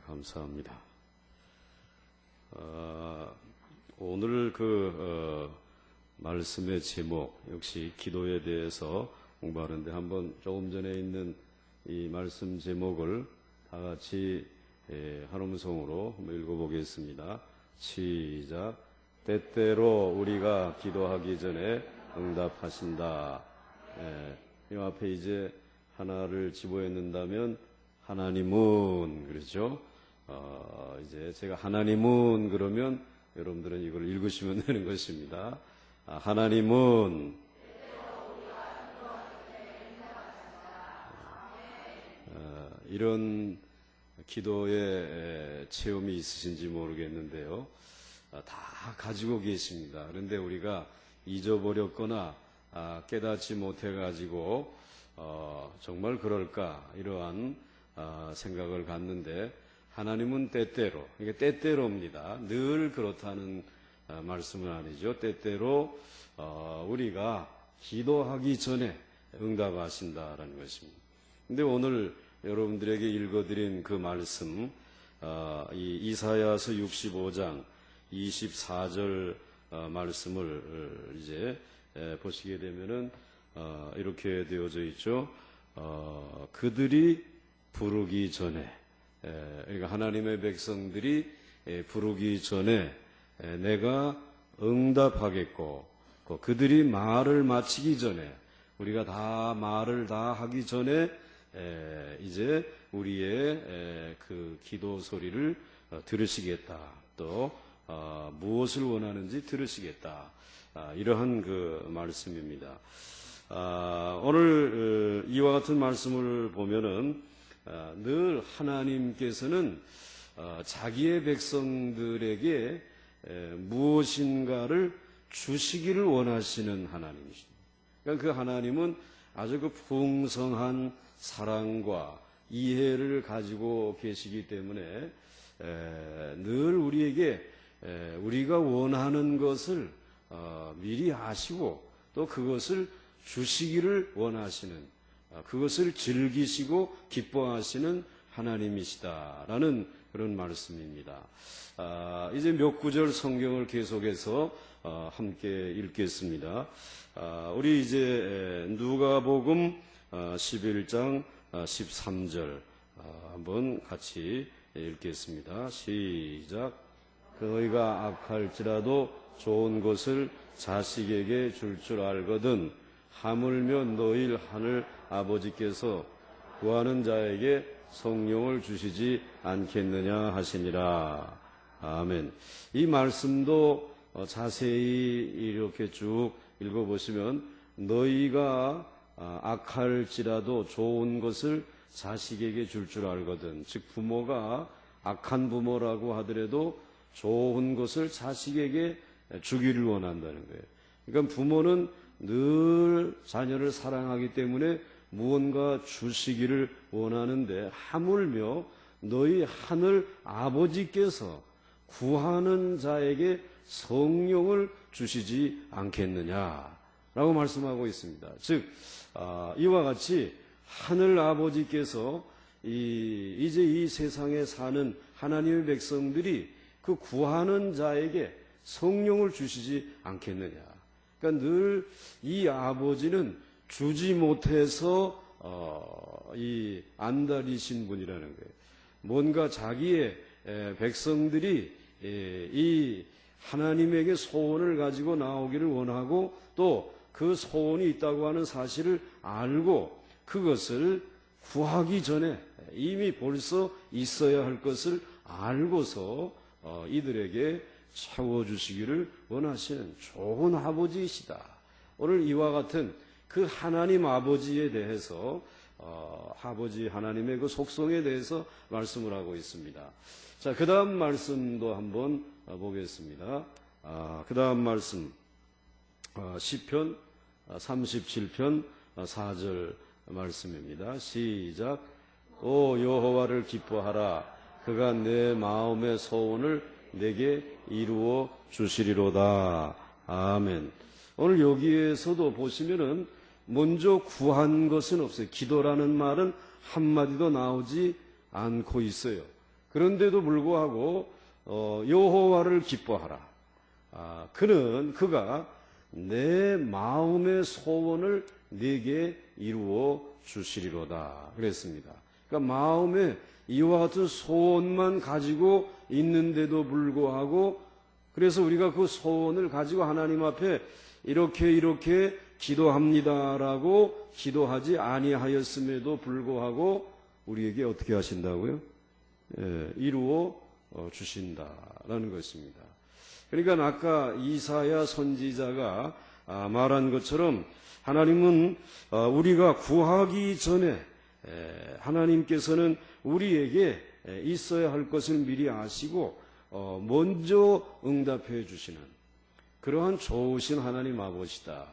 감사합니다. 오늘 말씀의 제목 역시 기도에 대해서 공부하는데 한번 조금 전에 있는 이 말씀 제목을 다 같이 한 음성으로 한번 읽어보겠습니다. 시작. 때때로 우리가 기도하기 전에 응답하신다. 이 앞에 이제 하나를 집어넣는다면 하나님은 그렇죠. 이제 제가 하나님은 그러면 여러분들은 이걸 읽으시면 되는 것입니다. 하나님은 이런 기도의 체험이 있으신지 모르겠는데요. 다 가지고 계십니다. 그런데 우리가 잊어버렸거나 깨닫지 못해가지고 정말 그럴까 이러한 생각을 갖는데 하나님은 때때로, 이게 때때로입니다. 늘 그렇다는 말씀은 아니죠. 때때로 우리가 기도하기 전에 응답하신다라는 것입니다. 근데 오늘 여러분들에게 읽어드린 그 말씀, 이 이사야서 65장 24절 말씀을 이제 보시게 되면은 이렇게 되어져 있죠. 그들이 부르기 전에, 그러니까 하나님의 백성들이 부르기 전에 내가 응답하겠고, 그들이 말을 마치기 전에, 우리가 다 말을 다 하기 전에 이제 우리의 그 기도 소리를 들으시겠다. 또 무엇을 원하는지 들으시겠다. 이러한 그 말씀입니다. 오늘 이와 같은 말씀을 보면은 늘 하나님께서는 자기의 백성들에게 무엇인가를 주시기를 원하시는 하나님이십니다. 그러니까 그 하나님은 아주 그 풍성한 사랑과 이해를 가지고 계시기 때문에 늘 우리에게 우리가 원하는 것을 미리 아시고 또 그것을 주시기를 원하시는, 그것을 즐기시고 기뻐하시는 하나님이시다라는 그런 말씀입니다. 이제 몇 구절 성경을 계속해서 함께 읽겠습니다. 우리 이제 누가복음 11장 13절 한번 같이 읽겠습니다. 시작. 너희가 악할지라도 좋은 것을 자식에게 줄 줄 알거든 하물며 너희 하늘 아버지께서 구하는 자에게 성령을 주시지 않겠느냐 하시니라. 아멘. 이 말씀도 자세히 이렇게 쭉 읽어보시면 너희가 악할지라도 좋은 것을 자식에게 줄 줄 알거든, 즉 부모가 악한 부모라고 하더라도 좋은 것을 자식에게 주기를 원한다는 거예요. 그러니까 부모는 늘 자녀를 사랑하기 때문에 무언가 주시기를 원하는데 하물며 너희 하늘 아버지께서 구하는 자에게 성령을 주시지 않겠느냐라고 말씀하고 있습니다. 즉 이와 같이 하늘 아버지께서 이제 이 세상에 사는 하나님의 백성들이 그 구하는 자에게 성령을 주시지 않겠느냐. 그러니까 늘 이 아버지는 주지 못해서 이 안달이신 분이라는 거예요. 뭔가 자기의 백성들이 이 하나님에게 소원을 가지고 나오기를 원하고 또 그 소원이 있다고 하는 사실을 알고 그것을 구하기 전에 이미 벌써 있어야 할 것을 알고서 이들에게 채워주시기를 원하시는 좋은 아버지이시다. 오늘 이와 같은 그 하나님 아버지에 대해서 아버지 하나님의 그 속성에 대해서 말씀을 하고 있습니다. 자, 그 다음 말씀도 한번 보겠습니다. 그 다음 말씀 시편 37편 4절 말씀입니다. 시작. 오 여호와를 기뻐하라. 그가 내 마음의 소원을 내게 이루어 주시리로다. 아멘. 오늘 여기에서도 보시면은 먼저 구한 것은 없어요. 기도라는 말은 한마디도 나오지 않고 있어요. 그런데도 불구하고 여호와를 기뻐하라. 그가 내 마음의 소원을 내게 이루어 주시리로다 그랬습니다. 그러니까 마음에 이와 같은 소원만 가지고 있는데도 불구하고, 그래서 우리가 그 소원을 가지고 하나님 앞에 이렇게 기도합니다라고 기도하지 아니하였음에도 불구하고 우리에게 어떻게 하신다고요? 이루어 주신다라는 것입니다. 그러니까 아까 이사야 선지자가 말한 것처럼 하나님은 우리가 구하기 전에 하나님께서는 우리에게 있어야 할 것을 미리 아시고 먼저 응답해 주시는 그러한 좋으신 하나님 아버지다.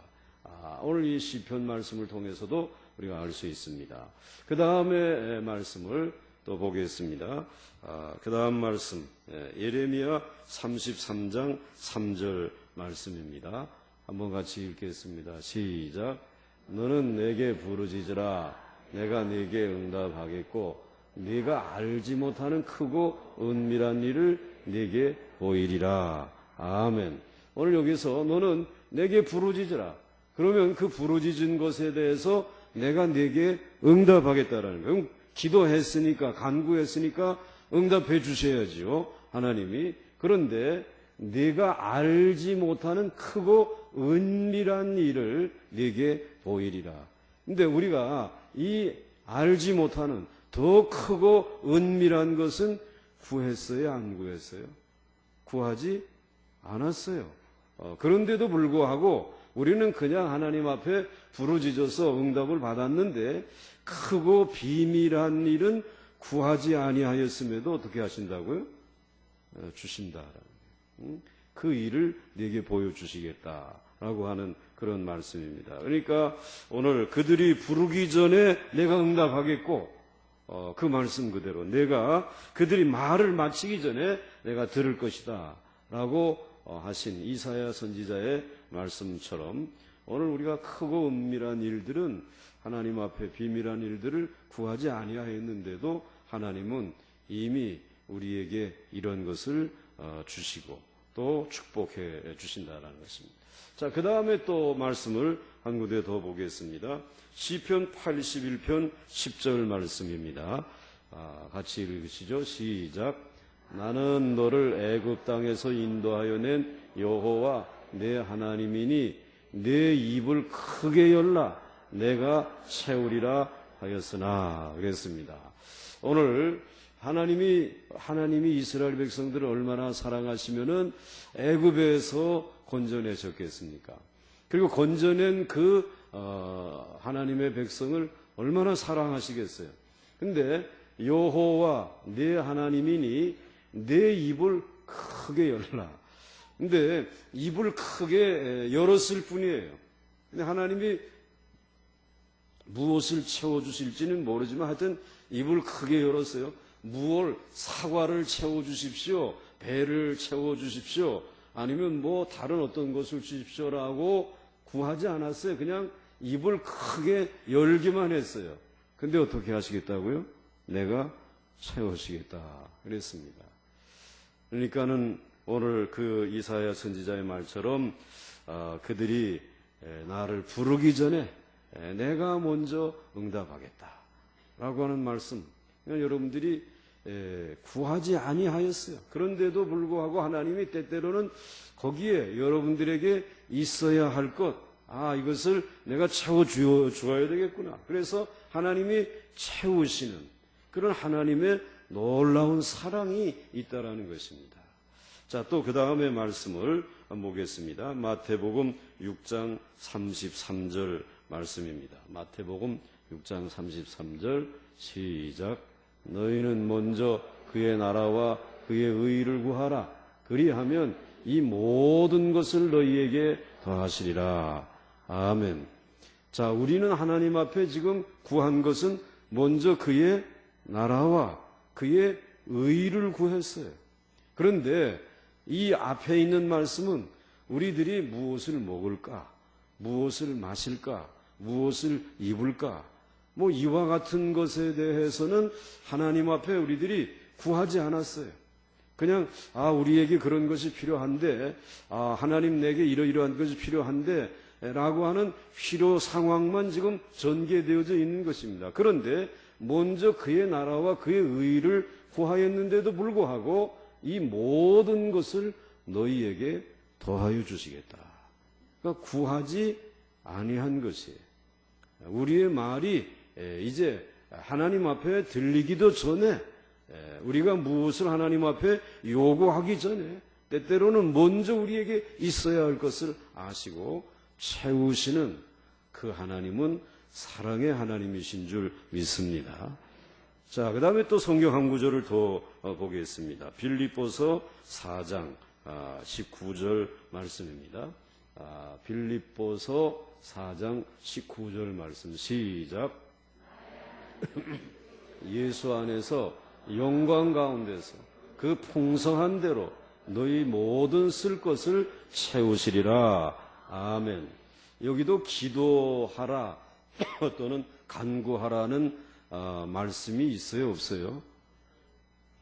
오늘 이 시편 말씀을 통해서도 우리가 알 수 있습니다. 그 다음에 말씀을 또 보겠습니다. 그 다음 말씀 예레미야 33장 3절 말씀입니다. 한번 같이 읽겠습니다. 시작. 너는 내게 부르짖으라. 내가 네게 응답하겠고 네가 알지 못하는 크고 은밀한 일을 네게 보이리라. 아멘. 오늘 여기서 너는 내게 부르짖으라. 그러면 그 부르짖은 것에 대해서 내가 네게 응답하겠다라는 거예요. 기도했으니까, 간구했으니까 응답해 주셔야지요, 하나님이. 그런데 네가 알지 못하는 크고 은밀한 일을 네게 보이리라. 근데 우리가 이 알지 못하는 더 크고 은밀한 것은 구했어요, 안 구했어요? 구하지 않았어요. 그런데도 불구하고 우리는 그냥 하나님 앞에 부르짖어서 응답을 받았는데 크고 비밀한 일은 구하지 아니하였음에도 어떻게 하신다고요? 주신다. 그 일을 네게 보여주시겠다라고 하는 그런 말씀입니다. 그러니까 오늘 그들이 부르기 전에 내가 응답하겠고 그 말씀 그대로 내가 그들이 말을 마치기 전에 내가 들을 것이다 라고 하신 이사야 선지자의 말씀처럼 오늘 우리가 크고 은밀한 일들은 하나님 앞에 비밀한 일들을 구하지 아니하였는데도 하나님은 이미 우리에게 이런 것을 주시고 또 축복해 주신다는 것입니다. 자, 그 다음에 또 말씀을 한 구절 더 보겠습니다. 시편 81편 10절 말씀입니다. 같이 읽으시죠. 시작. 나는 너를 애굽 땅에서 인도하여 낸 여호와 내 하나님이니 내 입을 크게 열라 내가 채우리라 하였으나 그랬습니다. 오늘 하나님이 이스라엘 백성들을 얼마나 사랑하시면은 애굽에서 건져내셨겠습니까? 그리고 건져낸 그 하나님의 백성을 얼마나 사랑하시겠어요? 근데 여호와 내 하나님이니 내 입을 크게 열라. 근데 입을 크게 열었을 뿐이에요. 근데 하나님이 무엇을 채워주실지는 모르지만 하여튼 입을 크게 열었어요. 무엇, 사과를 채워주십시오. 배를 채워주십시오. 아니면 뭐 다른 어떤 것을 주십시오라고 구하지 않았어요. 그냥 입을 크게 열기만 했어요. 근데 어떻게 하시겠다고요? 내가 채우시겠다 그랬습니다. 그러니까는 오늘 그 이사야 선지자의 말처럼 그들이 나를 부르기 전에 내가 먼저 응답하겠다라고 하는 말씀. 여러분들이 구하지 아니하였어야. 그런데도 불구하고 하나님이 때때로는 거기에 여러분들에게 있어야 할 것, 이것을 내가 채워주어야 되겠구나. 그래서 하나님이 채우시는 그런 하나님의 놀라운 사랑이 있다라는 것입니다. 자, 또 그 다음에 말씀을 보겠습니다. 마태복음 6장 33절 말씀입니다. 마태복음 6장 33절 시작. 너희는 먼저 그의 나라와 그의 의를 구하라. 그리하면 이 모든 것을 너희에게 더하시리라. 아멘. 자, 우리는 하나님 앞에 지금 구한 것은 먼저 그의 나라와 그의 의를 구했어요. 그런데 이 앞에 있는 말씀은 우리들이 무엇을 먹을까, 무엇을 마실까, 무엇을 입을까, 이와 같은 것에 대해서는 하나님 앞에 우리들이 구하지 않았어요. 그냥 우리에게 그런 것이 필요한데, 하나님 내게 이러이러한 것이 필요한데 라고 하는 필요 상황만 지금 전개되어져 있는 것입니다. 그런데 먼저 그의 나라와 그의 의를 구하였는데도 불구하고 이 모든 것을 너희에게 더하여 주시겠다. 그러니까 구하지 아니한 것이에요. 우리의 말이 이제 하나님 앞에 들리기도 전에, 우리가 무엇을 하나님 앞에 요구하기 전에 때때로는 먼저 우리에게 있어야 할 것을 아시고 채우시는 그 하나님은 사랑의 하나님이신 줄 믿습니다. 자, 그 다음에 또 성경 한 구절을 더 보겠습니다. 빌립보서 4장 19절 말씀입니다. 빌립보서 4장 19절 말씀 시작. 예수 안에서 영광 가운데서 그 풍성한 대로 너희 모든 쓸 것을 채우시리라. 아멘. 여기도 기도하라 또는 간구하라는 말씀이 있어요, 없어요?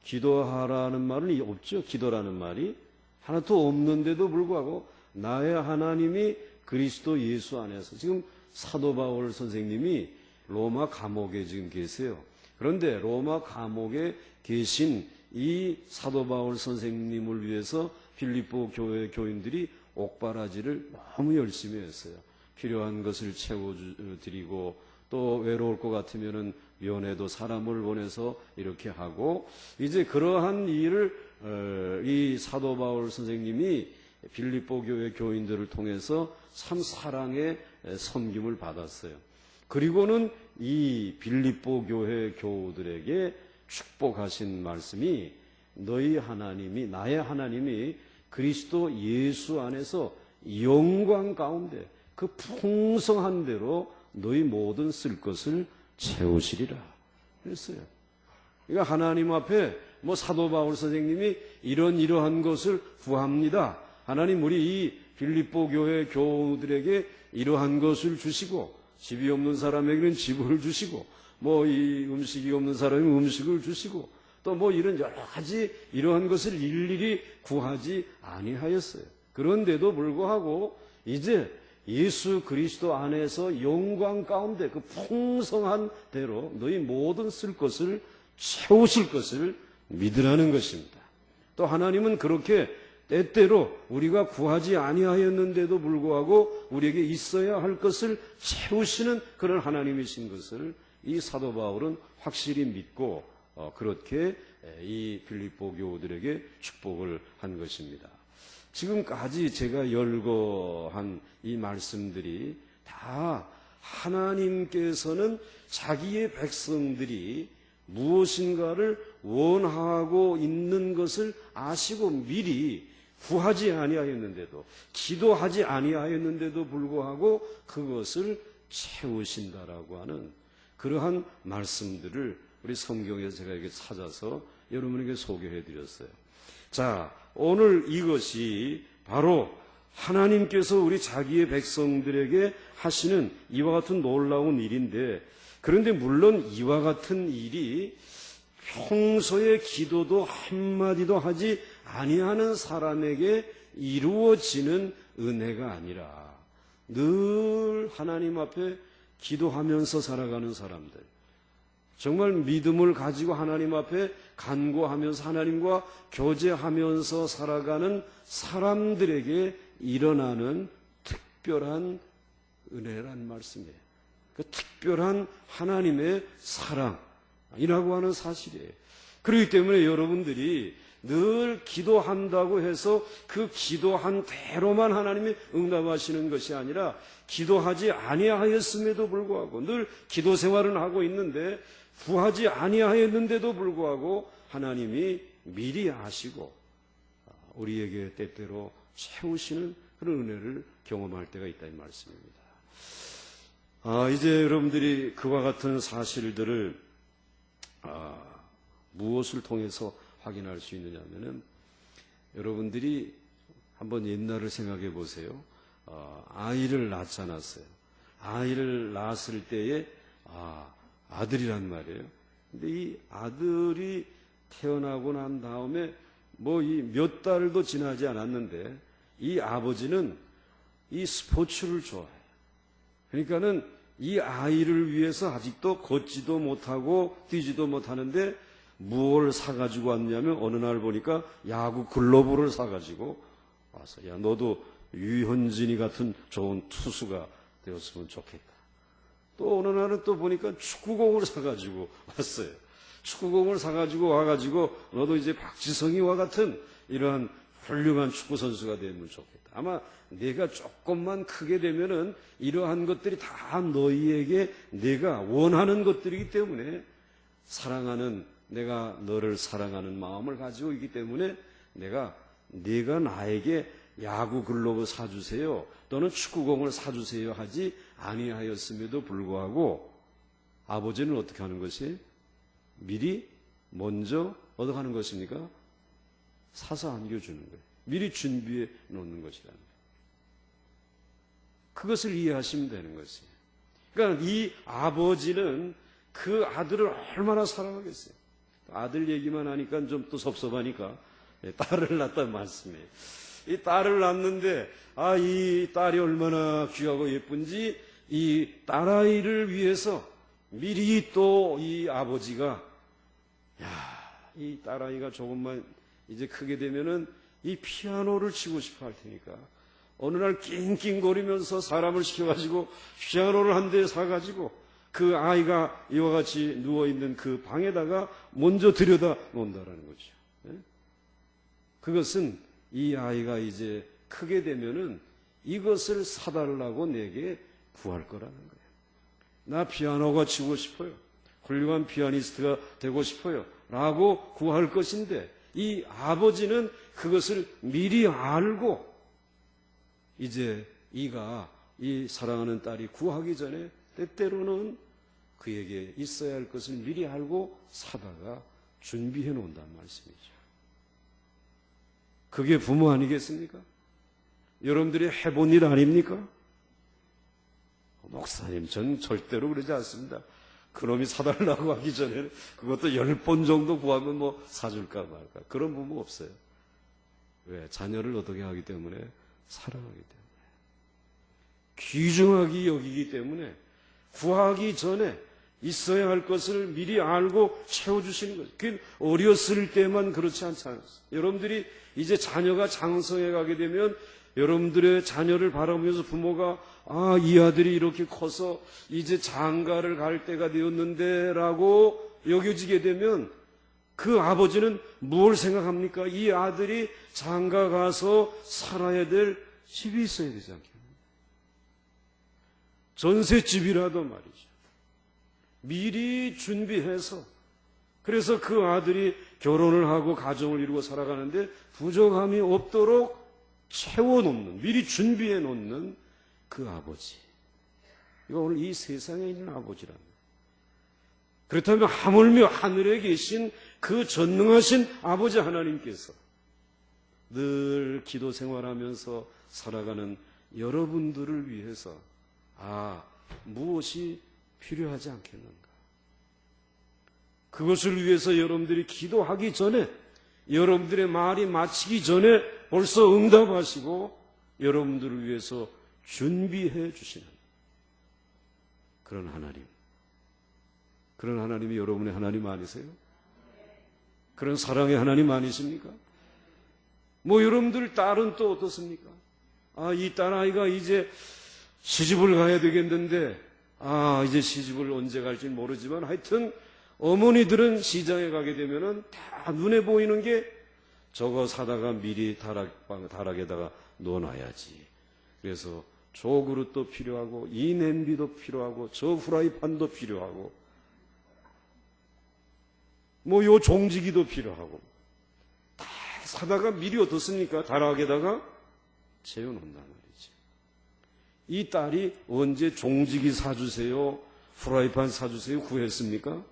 기도하라는 말은 없죠. 기도라는 말이 하나도 없는데도 불구하고 나의 하나님이 그리스도 예수 안에서, 지금 사도 바울 선생님이 로마 감옥에 지금 계세요. 그런데 로마 감옥에 계신 이 사도 바울 선생님을 위해서 빌립보 교회 교인들이 옥바라지를 너무 열심히 했어요. 필요한 것을 채워드리고, 또 외로울 것 같으면은 면회도 사람을 보내서 이렇게 하고, 이제 그러한 일을 이 사도 바울 선생님이 빌립보 교회 교인들을 통해서 참 사랑의 섬김을 받았어요. 그리고는 이 빌립보 교회 교우들에게 축복하신 말씀이, 너희 하나님이, 나의 하나님이 그리스도 예수 안에서 영광 가운데 그 풍성한 대로 너희 모든 쓸 것을 채우시리라 그랬어요. 그러니까 하나님 앞에 사도 바울 선생님이 이러한 것을 구합니다. 하나님, 우리 이 빌립보 교회 교우들에게 이러한 것을 주시고, 집이 없는 사람에게는 집을 주시고, 이 음식이 없는 사람에게는 음식을 주시고, 또 이런 여러 가지 이러한 것을 일일이 구하지 아니하였어요. 그런데도 불구하고 이제 예수 그리스도 안에서 영광 가운데 그 풍성한 대로 너희 모든 쓸 것을 채우실 것을 믿으라는 것입니다. 또 하나님은 그렇게 때때로 우리가 구하지 아니하였는데도 불구하고 우리에게 있어야 할 것을 채우시는 그런 하나님이신 것을 이 사도 바울은 확실히 믿고 그렇게 이 빌립보 교우들에게 축복을 한 것입니다. 지금까지 제가 열거한 이 말씀들이 다 하나님께서는 자기의 백성들이 무엇인가를 원하고 있는 것을 아시고 미리 구하지 아니하였는데도, 기도하지 아니하였는데도 불구하고 그것을 채우신다라고 하는 그러한 말씀들을 우리 성경에서 제가 이렇게 찾아서 여러분에게 소개해 드렸어요. 자, 오늘 이것이 바로 하나님께서 우리 자기의 백성들에게 하시는 이와 같은 놀라운 일인데, 그런데 물론 이와 같은 일이 평소에 기도도 한마디도 하지 아니하는 사람에게 이루어지는 은혜가 아니라 늘 하나님 앞에 기도하면서 살아가는 사람들, 정말 믿음을 가지고 하나님 앞에 간구하면서 하나님과 교제하면서 살아가는 사람들에게 일어나는 특별한 은혜란 말씀이에요. 그 특별한 하나님의 사랑이라고 하는 사실이에요. 그렇기 때문에 여러분들이 늘 기도한다고 해서 그 기도한 대로만 하나님이 응답하시는 것이 아니라, 기도하지 아니하였음에도 불구하고 늘 기도 생활은 하고 있는데 구하지 아니하였는데도 불구하고 하나님이 미리 아시고 우리에게 때때로 채우시는 그런 은혜를 경험할 때가 있다 이 말씀입니다. 이제 여러분들이 그와 같은 사실들을 무엇을 통해서 확인할 수 있느냐 하면은, 여러분들이 한번 옛날을 생각해 보세요. 아이를 낳지 않았어요. 아이를 낳았을 때에 아들이란 말이에요. 근데 이 아들이 태어나고 난 다음에 뭐 이 몇 달도 지나지 않았는데 이 아버지는 이 스포츠를 좋아해요. 그러니까는 이 아이를 위해서 아직도 걷지도 못하고 뛰지도 못하는데 무엇을 사가지고 왔냐면 어느 날 보니까 야구 글러브를 사가지고 와서 야 너도 유현진이 같은 좋은 투수가 되었으면 좋겠다. 또 어느 날은 또 보니까 축구공을 사가지고 왔어요. 축구공을 사가지고 와가지고 너도 이제 박지성이와 같은 이러한 훌륭한 축구 선수가 되면 좋겠다. 아마 내가 조금만 크게 되면은 이러한 것들이 다 너희에게 내가 원하는 것들이기 때문에 사랑하는 내가 너를 사랑하는 마음을 가지고 있기 때문에 내가 나에게 야구 글러브 사주세요 또는 축구공을 사주세요 하지 아니하였음에도 불구하고 아버지는 어떻게 하는 것이 미리 먼저 어떻게 하는 것입니까? 사서 안겨주는 거예요. 미리 준비해 놓는 것이라는 거예요. 그것을 이해하시면 되는 것이에요. 그러니까 이 아버지는 그 아들을 얼마나 사랑하겠어요. 아들 얘기만 하니까 좀 또 섭섭하니까 딸을 낳았다는 말씀이에요. 이 딸을 낳는데 이 딸이 얼마나 귀하고 예쁜지 이 딸아이를 위해서 미리 또 이 아버지가 이 딸아이가 조금만 이제 크게 되면은 이 피아노를 치고 싶어 할 테니까 어느 날 낑낑거리면서 사람을 시켜가지고 피아노를 한 대 사가지고 그 아이가 이와 같이 누워있는 그 방에다가 먼저 들여다 놓는다라는 거죠. 그것은 이 아이가 이제 크게 되면은 이것을 사달라고 내게 구할 거라는 거예요. 나 피아노가 치고 싶어요. 훌륭한 피아니스트가 되고 싶어요. 라고 구할 것인데 이 아버지는 그것을 미리 알고 이제 이가 이 사랑하는 딸이 구하기 전에 때때로는 그에게 있어야 할 것을 미리 알고 사다가 준비해 놓는다는 말씀이죠. 그게 부모 아니겠습니까? 여러분들이 해본 일 아닙니까? 목사님, 전 절대로 그러지 않습니다. 그놈이 사달라고 하기 전에 그것도 10번 정도 구하면 뭐 사줄까 말까. 그런 부모 없어요. 왜? 자녀를 어떻게 하기 때문에? 사랑하기 때문에. 귀중하게 여기기 때문에 구하기 전에 있어야 할 것을 미리 알고 채워주시는 거죠. 그게 어렸을 때만 그렇지 않잖아요. 여러분들이 이제 자녀가 장성해 가게 되면 여러분들의 자녀를 바라보면서 부모가 이 아들이 이렇게 커서 이제 장가를 갈 때가 되었는데 라고 여겨지게 되면 그 아버지는 뭘 생각합니까? 이 아들이 장가 가서 살아야 될 집이 있어야 되지 않겠습니까? 전셋집이라도 말이죠. 미리 준비해서 그래서 그 아들이 결혼을 하고 가정을 이루고 살아가는데 부족함이 없도록 채워놓는, 미리 준비해 놓는 그 아버지. 이거 오늘 이 세상에 있는 아버지라는 거예요. 그렇다면 하물며 하늘에 계신 그 전능하신 아버지 하나님께서 늘 기도 생활하면서 살아가는 여러분들을 위해서 무엇이 필요하지 않겠는가? 그것을 위해서 여러분들이 기도하기 전에 여러분들의 말이 마치기 전에 벌써 응답하시고 여러분들을 위해서 준비해 주시는 그런 하나님. 그런 하나님이 여러분의 하나님 아니세요? 그런 사랑의 하나님 아니십니까? 여러분들 딸은 또 어떻습니까? 이 딸아이가 이제 시집을 가야 되겠는데 이제 시집을 언제 갈지 모르지만 하여튼 어머니들은 시장에 가게 되면은 다 눈에 보이는 게 저거 사다가 미리 다락에다가 넣어놔야지. 그래서 저 그릇도 필요하고 이 냄비도 필요하고 저 후라이팬도 필요하고 요 종지기도 필요하고 다 사다가 미리 어떻습니까? 다락에다가 재워놓는단 말이지. 이 딸이 언제 종지기 사주세요, 후라이팬 사주세요 구했습니까?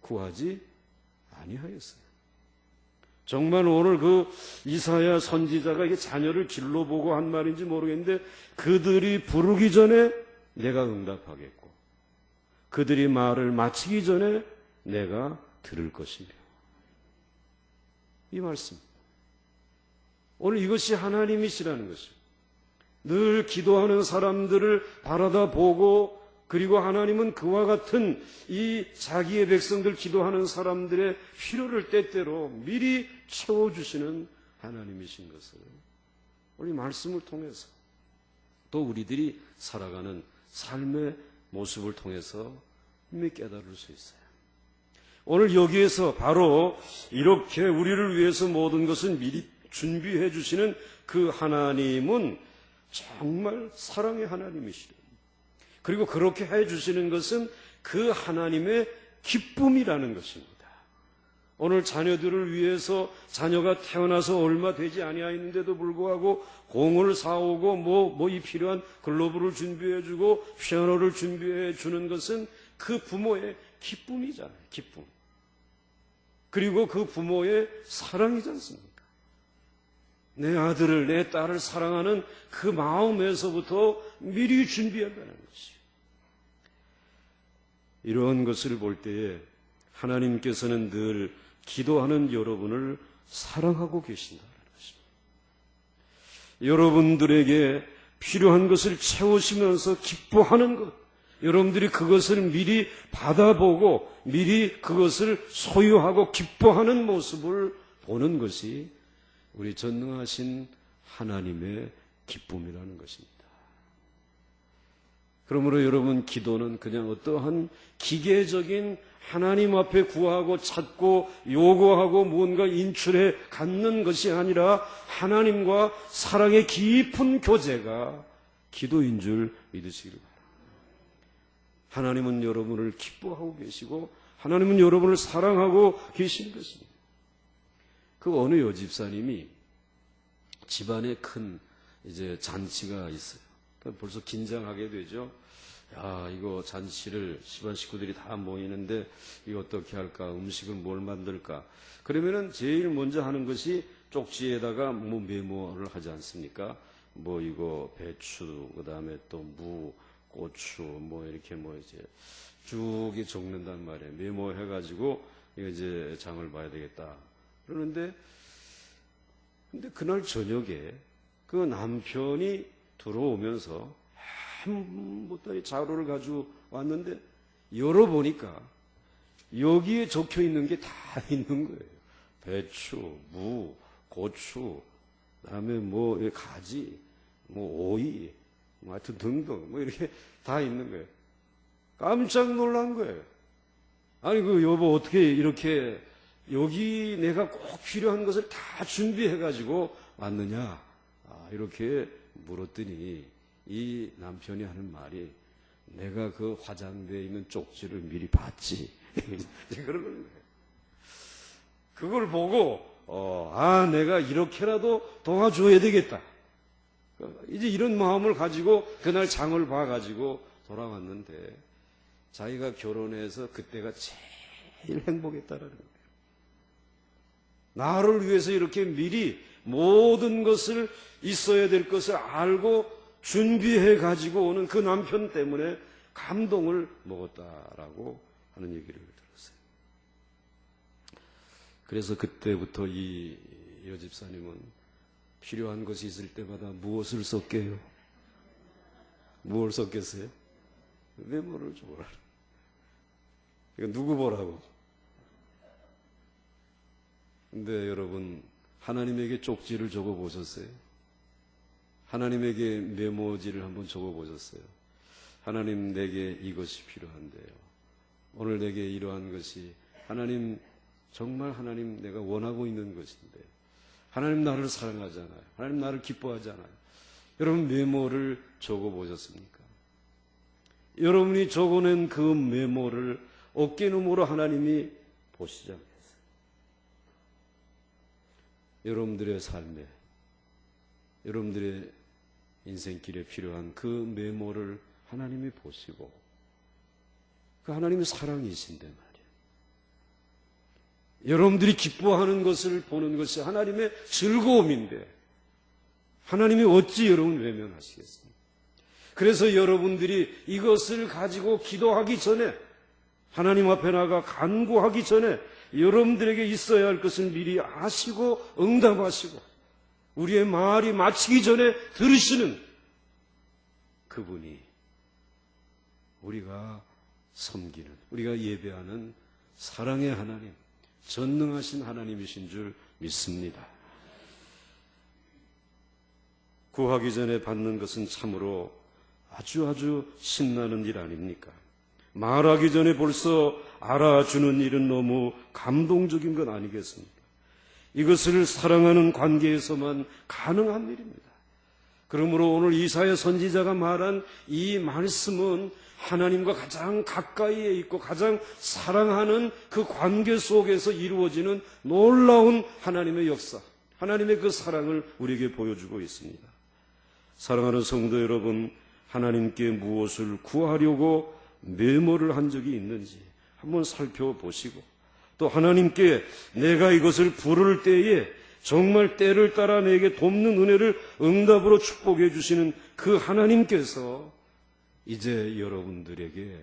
구하지 아니하였어요. 정말 오늘 그 이사야 선지자가 이게 자녀를 길로 보고 한 말인지 모르겠는데 그들이 부르기 전에 내가 응답하겠고 그들이 말을 마치기 전에 내가 들을 것이며 이 말씀. 오늘 이것이 하나님이시라는 것이죠. 늘 기도하는 사람들을 바라다 보고, 그리고 하나님은 그와 같은 이 자기의 백성들 기도하는 사람들의 필요를 때때로 미리 채워주시는 하나님이신 것을 우리 말씀을 통해서, 또 우리들이 살아가는 삶의 모습을 통해서 이미 깨달을 수 있어요. 오늘 여기에서 바로 이렇게 우리를 위해서 모든 것을 미리 준비해 주시는 그 하나님은 정말 사랑의 하나님이시래요. 그리고 그렇게 해 주시는 것은 그 하나님의 기쁨이라는 것입니다. 오늘 자녀들을 위해서, 자녀가 태어나서 얼마 되지 아니하였는데도 불구하고 공을 사오고 이 필요한 글로브를 준비해 주고 피아노를 준비해 주는 것은 그 부모의 기쁨이잖아요. 기쁨. 그리고 그 부모의 사랑이지 않습니까? 내 아들을, 내 딸을 사랑하는 그 마음에서부터 미리 준비한다는 것이에요. 이러한 것을 볼 때에 하나님께서는 늘 기도하는 여러분을 사랑하고 계신다는 것입니다. 여러분들에게 필요한 것을 채우시면서 기뻐하는 것, 여러분들이 그것을 미리 받아보고 미리 그것을 소유하고 기뻐하는 모습을 보는 것이 우리 전능하신 하나님의 기쁨이라는 것입니다. 그러므로 여러분, 기도는 그냥 어떠한 기계적인 하나님 앞에 구하고 찾고 요구하고 무언가 인출해 갖는 것이 아니라 하나님과 사랑의 깊은 교제가 기도인 줄 믿으시길 바랍니다. 하나님은 여러분을 기뻐하고 계시고 하나님은 여러분을 사랑하고 계신 것입니다. 그 어느 여집사님이 집안에 큰 이제 잔치가 있어요. 벌써 긴장하게 되죠. 야, 이거 잔치를 집안 식구들이 다 모이는데 이거 어떻게 할까? 음식은 뭘 만들까? 그러면은 제일 먼저 하는 것이 쪽지에다가 메모를 하지 않습니까? 이거 배추, 그다음에 또 무, 고추, 이렇게 이제 쭉 적는단 말이에요. 메모해가지고 이거 이제 장을 봐야 되겠다. 그러는데 근데 그날 저녁에 그 남편이 들어오면서 한 보따리 자료를 가지고 왔는데 열어보니까 여기에 적혀 있는 게 다 있는 거예요. 배추, 무, 고추, 그다음에 가지, 오이, 하여튼 등등 이렇게 다 있는 거예요. 깜짝 놀란 거예요. 아니 여보 어떻게 이렇게 여기 내가 꼭 필요한 것을 다 준비해가지고 왔느냐? 이렇게 물었더니 이 남편이 하는 말이 내가 그 화장대에 있는 쪽지를 미리 봤지. 그런 거예요. 그걸 보고 내가 이렇게라도 도와줘야 되겠다. 이제 이런 마음을 가지고 그날 장을 봐가지고 돌아왔는데 자기가 결혼해서 그때가 제일 행복했다라는 거예요. 나를 위해서 이렇게 미리 모든 것을 있어야 될 것을 알고 준비해 가지고 오는 그 남편 때문에 감동을 먹었다라고 하는 얘기를 들었어요. 그래서 그때부터 이 여집사님은 필요한 것이 있을 때마다 무엇을 썼게요? 무엇을 썼겠어요? 메모를 줘라. 이거 누구 보라고? 근데 여러분, 하나님에게 쪽지를 적어 보셨어요? 하나님에게 메모지를 한번 적어 보셨어요? 하나님, 내게 이것이 필요한데요. 오늘 내게 이러한 것이 하나님, 정말 하나님 내가 원하고 있는 것인데 하나님 나를 사랑하잖아요. 하나님 나를 기뻐하잖아요. 여러분 메모를 적어 보셨습니까? 여러분이 적어낸 그 메모를 어깨너머로 하나님이 보시지 않겠어요? 여러분들의 삶에, 여러분들의 인생길에 필요한 그 메모를 하나님이 보시고 그 하나님의 사랑이신데 말이에요. 여러분들이 기뻐하는 것을 보는 것이 하나님의 즐거움인데 하나님이 어찌 여러분 외면하시겠습니까? 그래서 여러분들이 이것을 가지고 기도하기 전에, 하나님 앞에 나가 간구하기 전에 여러분들에게 있어야 할 것을 미리 아시고 응답하시고 우리의 말이 마치기 전에 들으시는 그분이 우리가 섬기는, 우리가 예배하는 사랑의 하나님, 전능하신 하나님이신 줄 믿습니다. 구하기 전에 받는 것은 참으로 아주 신나는 일 아닙니까? 말하기 전에 벌써 알아주는 일은 너무 감동적인 것 아니겠습니까? 이것을 사랑하는 관계에서만 가능한 일입니다. 그러므로 오늘 이사야 선지자가 말한 이 말씀은 하나님과 가장 가까이에 있고 가장 사랑하는 그 관계 속에서 이루어지는 놀라운 하나님의 역사, 하나님의 그 사랑을 우리에게 보여주고 있습니다. 사랑하는 성도 여러분, 하나님께 무엇을 구하려고 메모를 한 적이 있는지 한번 살펴보시고, 또 하나님께 내가 이것을 부를 때에 정말 때를 따라 내게 돕는 은혜를 응답으로 축복해 주시는 그 하나님께서 이제 여러분들에게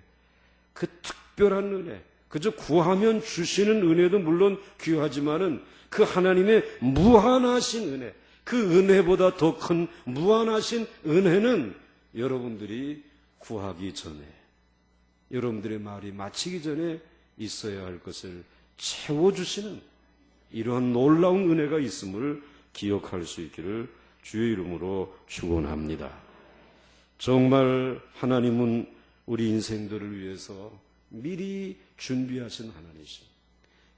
그 특별한 은혜, 그저 구하면 주시는 은혜도 물론 귀하지만은 그 하나님의 무한하신 은혜, 그 은혜보다 더 큰 무한하신 은혜는 여러분들이 구하기 전에, 여러분들의 말이 마치기 전에 있어야 할 것을 채워주시는 이러한 놀라운 은혜가 있음을 기억할 수 있기를 주의 이름으로 축원합니다. 정말 하나님은 우리 인생들을 위해서 미리 준비하신 하나님이십니다.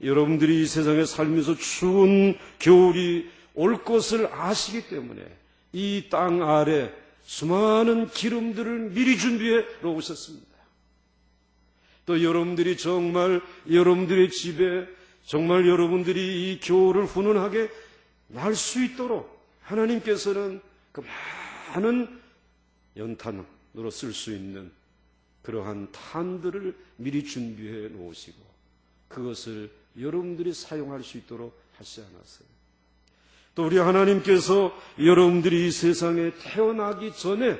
여러분들이 이 세상에 살면서 추운 겨울이 올 것을 아시기 때문에 이 땅 아래 수많은 기름들을 미리 준비해 놓으셨습니다. 또 여러분들이 정말 여러분들의 집에 정말 여러분들이 이 겨울을 훈훈하게 날 수 있도록 하나님께서는 그 많은 연탄으로 쓸 수 있는 그러한 탄들을 미리 준비해 놓으시고 그것을 여러분들이 사용할 수 있도록 하시지 않았어요. 또 우리 하나님께서 여러분들이 이 세상에 태어나기 전에,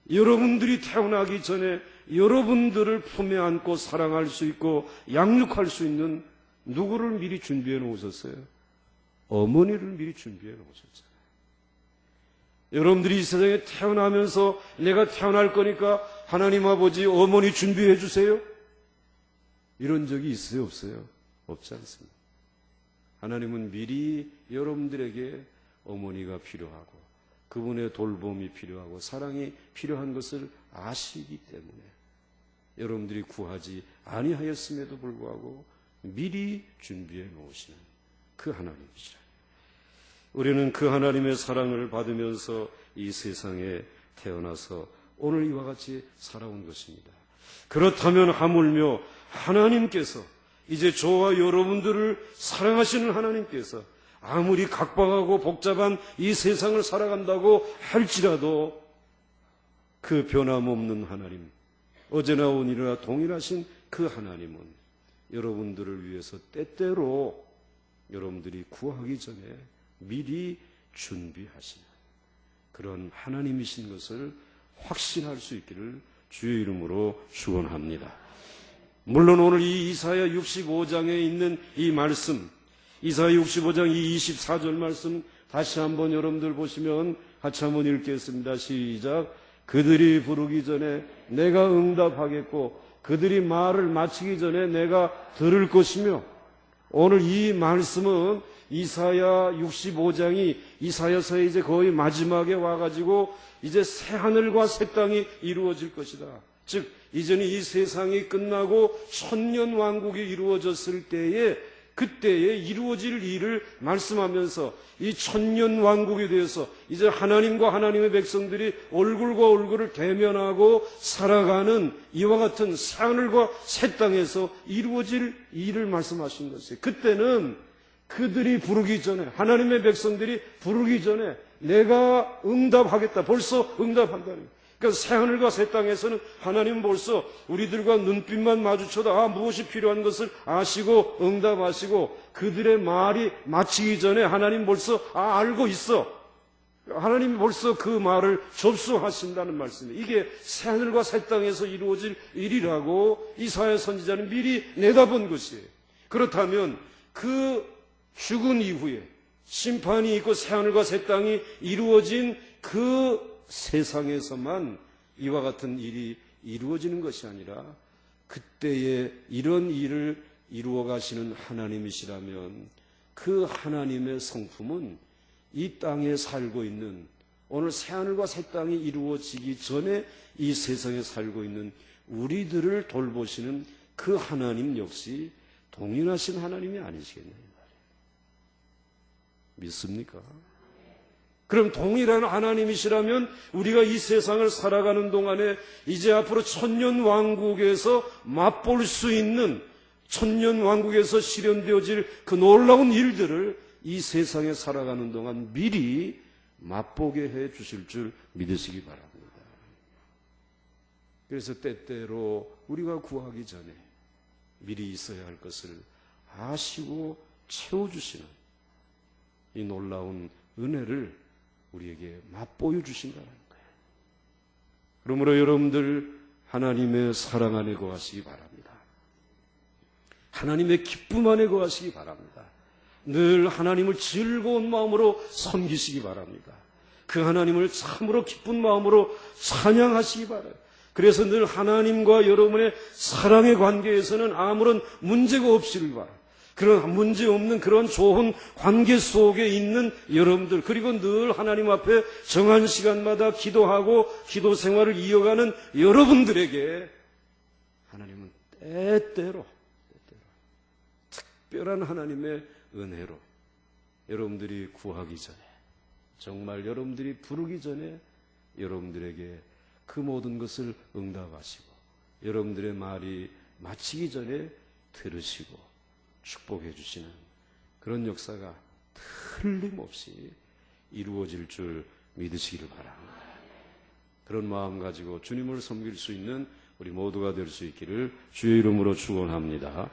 여러분들이 태어나기 전에 여러분들을 품에 안고 사랑할 수 있고 양육할 수 있는 누구를 미리 준비해 놓으셨어요? 어머니를 미리 준비해 놓으셨잖아요. 여러분들이 이 세상에 태어나면서 내가 태어날 거니까 하나님 아버지 어머니 준비해 주세요? 이런 적이 있어요, 없어요? 없지 않습니다. 하나님은 미리 여러분들에게 어머니가 필요하고 그분의 돌봄이 필요하고 사랑이 필요한 것을 아시기 때문에 여러분들이 구하지 아니하였음에도 불구하고 미리 준비해 놓으시는 그 하나님이시라. 우리는 그 하나님의 사랑을 받으면서 이 세상에 태어나서 오늘 이와 같이 살아온 것입니다. 그렇다면 하물며 하나님께서 이제 저와 여러분들을 사랑하시는 하나님께서 아무리 각박하고 복잡한 이 세상을 살아간다고 할지라도 그 변함없는 하나님, 어제나 오늘이나 동일하신 그 하나님은 여러분들을 위해서 때때로 여러분들이 구하기 전에 미리 준비하시는 그런 하나님이신 것을 확신할 수 있기를 주의 이름으로 축원합니다. 물론 오늘 이 이사야 65장에 있는 이 말씀, 이사야 65장 이 24절 말씀 다시 한번 여러분들 보시면 같이 한번 읽겠습니다. 시작. 그들이 부르기 전에 내가 응답하겠고 그들이 말을 마치기 전에 내가 들을 것이며, 오늘 이 말씀은 이사야 65장이 이사야서의 이제 거의 마지막에 와가지고 이제 새 하늘과 새 땅이 이루어질 것이다. 즉 이전에 이 세상이 끝나고 천년 왕국이 이루어졌을 때에 그때에 이루어질 일을 말씀하면서 이 천년 왕국에 대해서 이제 하나님과 하나님의 백성들이 얼굴과 얼굴을 대면하고 살아가는 이와 같은 새 하늘과 새 땅에서 이루어질 일을 말씀하신 것이에요. 그때는 그들이 부르기 전에, 하나님의 백성들이 부르기 전에 내가 응답하겠다. 벌써 응답한다는 거예요. 그러니까 새하늘과 새 땅에서는 하나님은 벌써 우리들과 눈빛만 마주쳐도 무엇이 필요한 것을 아시고 응답하시고 그들의 말이 마치기 전에 하나님 벌써 알고 있어. 하나님이 벌써 그 말을 접수하신다는 말씀이에요. 이게 새하늘과 새 땅에서 이루어질 일이라고 이사야 선지자는 미리 내다본 것이에요. 그렇다면 그 죽은 이후에 심판이 있고 새하늘과 새 땅이 이루어진 그 세상에서만 이와 같은 일이 이루어지는 것이 아니라 그때에 이런 일을 이루어 가시는 하나님이시라면 그 하나님의 성품은 이 땅에 살고 있는, 오늘 새하늘과 새 땅이 이루어지기 전에 이 세상에 살고 있는 우리들을 돌보시는 그 하나님 역시 동일하신 하나님이 아니시겠느냐 말이에요. 믿습니까? 그럼 동일한 하나님이시라면 우리가 이 세상을 살아가는 동안에 이제 앞으로 천년왕국에서 맛볼 수 있는, 천년왕국에서 실현되어질 그 놀라운 일들을 이 세상에 살아가는 동안 미리 맛보게 해 주실 줄 믿으시기 바랍니다. 그래서 때때로 우리가 구하기 전에 미리 있어야 할 것을 아시고 채워주시는 이 놀라운 은혜를 우리에게 맛보여 주신다는 거예요. 그러므로 여러분들 하나님의 사랑 안에 거하시기 바랍니다. 하나님의 기쁨 안에 거하시기 바랍니다. 늘 하나님을 즐거운 마음으로 섬기시기 바랍니다. 그 하나님을 참으로 기쁜 마음으로 찬양하시기 바랍니다. 그래서 늘 하나님과 여러분의 사랑의 관계에서는 아무런 문제가 없기를 바랍니다. 그런 문제 없는 그런 좋은 관계 속에 있는 여러분들, 그리고 늘 하나님 앞에 정한 시간마다 기도하고 기도 생활을 이어가는 여러분들에게 하나님은 때때로 특별한 하나님의 은혜로 여러분들이 구하기 전에, 정말 여러분들이 부르기 전에 여러분들에게 그 모든 것을 응답하시고 여러분들의 말이 마치기 전에 들으시고 축복해 주시는 그런 역사가 틀림없이 이루어질 줄 믿으시기를 바랍니다. 그런 마음 가지고 주님을 섬길 수 있는 우리 모두가 될 수 있기를 주의 이름으로 축원합니다.